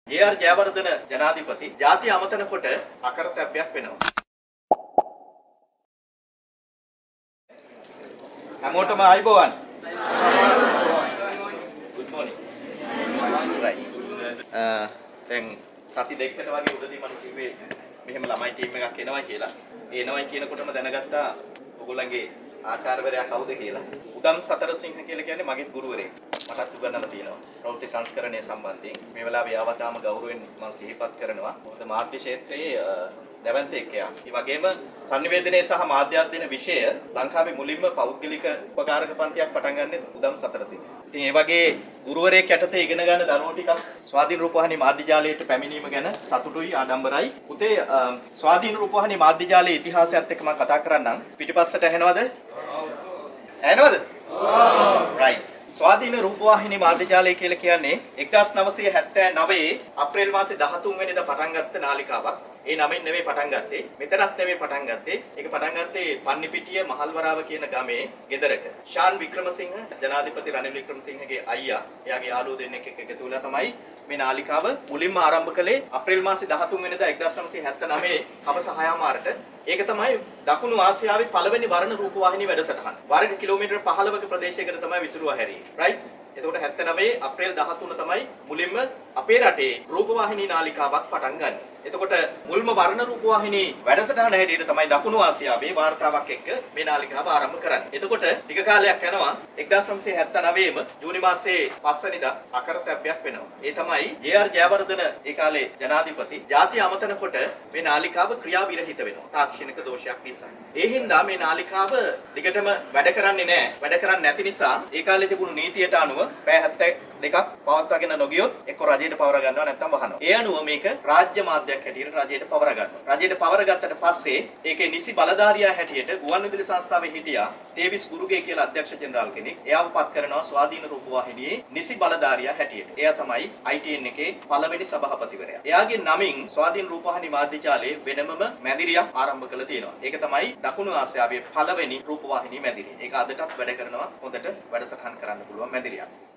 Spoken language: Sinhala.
ජේ.ආර්. ජයවර්ධන ජනාධිපති ජාතිය අමතන කොට අකරතැබ්බයක් වෙනවා. හැමෝටම ආයිබෝවන්. good morning. right. දැන් සති දෙකකට වගේ උඩදී මම කිව්වේ මෙහෙම ළමයි ටීම් එකක් එනවා කියලා. ඒ එනවයි කියනකොටම දැනගත්තා ඔයගොල්ලන්ගේ ආචාර්යවරයා කවුද කියලා. උදම් සතරසිංහ කියලා කියන්නේ මගේ ගුරුවරයෙක්. මටත් උගන්වලා තියෙනවා. ප්‍රවෘත්ති සංස්කරණය සම්බන්ධයෙන් මේ වෙලාවේ ආවතාම ගෞරවයෙන් මම සිහිපත් කරනවා. මොකද මාධ්‍ය ක්ෂේත්‍රයේ දැවැන්තෙක්යා. ඒ වගේම sannivedanaya සහ මාධ්‍ය අධ්‍යයන විෂය ලංකාවේ මුලින්ම පෞද්ගලික උපකාරක පන්තියක් පටන් ගන්නේ උදම් සතරසිංහ. ඉතින් ඒ වගේ ගුරුවරයෙක් යටතේ ඉගෙන ගන්න දරුවෝ ටිකක් ස්වාධීන රූපවාහිනී මාධ්‍ය ජාලයට පැමිණීම ගැන සතුටුයි ආඩම්බරයි. පුතේ ස්වාධීන රූපවාහිනී මාධ්‍ය ජාලයේ ඉතිහාසයත් එක්ක මම කතා කරන්නම්. පිටිපස්සට ඇහෙනවද? ඇහෙනවද? right. ස්වාධීන රූපවාහිනී මාධ්‍ය ජාලය කියලා කියන්නේ 1979 අප්‍රේල් මාසේ 13 වෙනිදා පටන් ගත්ත නාලිකාවක්. ඒ නමින් නෙවෙයි පටන් ගත්තේ. මෙතනත් නෙවෙයි පටන් ගත්තේ. ඒක පටන් ගත්තේ පන්නිපිටිය මහල්වරාව කියන ගමේ ගෙදරක. ශාන් වික්‍රමසිංහ ජනාධිපති රනිල් වික්‍රමසිංහගේ අයියා එයාගේ යාළුවෝ දෙන්නෙක් එක්ක එකතු වෙලා තමයි මේ නාලිකාව මුලින්ම ආරම්භ කළේ අප්‍රේල් මාසේ 13 වෙනිදා 1979 හවස 6:00 ඒක තමයි දකුණු ආසියාවේ පළවෙනි වර්ණ රූපවාහිනී වැඩසටහන. වර්ග කිලෝමීටර් 15ක ප්‍රදේශයකට තමයි විසිරුවා හැරියේ. right? එතකොට 79 අප්‍රේල් 13 තමයි මුලින්ම අපේ රටේ රූපවාහිනී නාලිකාවක් පටන් ගන්න. එතකොට මුල්ම වර්ණ රූපවාහිනී වැඩසටහන හැටියට තමයි දකුණු ආසියාවේ වාර්තාවක් එක්ක මේ නාලිකාව ආරම්භ කරන්නේ. එතකොට ටික කාලයක් යනවා 1979ම ජූනි මාසයේ 5 වෙනිදා අකරතැබ්බයක් වෙනවා. ඒ තමයි ජේ.ආර්. ජයවර්ධන ඒ කාලේ ජනාධිපති ජාතිය අමතන කොට මේ නාලිකාව ක්‍රියාවිරහිත වෙනවා. තාක්ෂණික දෝෂයක් නිසා. ඒ හින්දා මේ නාලිකාව දිගටම වැඩ කරන්නේ නැහැ. වැඩ කරන්නේ නැති නිසා ඒ කාලේ තිබුණු නීතියට අනුව පැය 72ක් පවත්වාගෙන නොගියොත් එක්ක රජයට පවර ගන්නවා නැත්නම් වහනවා. ඒ අනුව මේක රාජ්‍ය මාධ්‍යයක් හැටියට රජයට පවර ගන්නවා. රජයට පවර ගත්තට පස්සේ ඒකේ නිසි බලධාරියා හැටියට ගුවන්විදුලි සංස්ථාවේ හිටියා තේවිස් ගුරුගේ කියලා අධ්‍යක්ෂ ජෙනරාල් කෙනෙක්. එයාව පත් කරනවා ස්වාධීන රූපවාහිනියේ නිසි බලධාරියා හැටියට. එයා තමයි ITN එකේ පළවෙනි සභාපතිවරයා. එයාගේ නමින් ස්වාධීන රූපවාහිනී මාධ්‍ය ජාලයේ වෙනමම මැදිරියක් ආරම්භ කළා තියෙනවා. ඒක තමයි දකුණු ආසියාවේ පළවෙනි රූපවාහිනී මැදිරිය. ඒක අදටත් වැඩ කරනවා හොඳට වැඩසටහන් කරන්න පුළුවන් මැදිරියක්.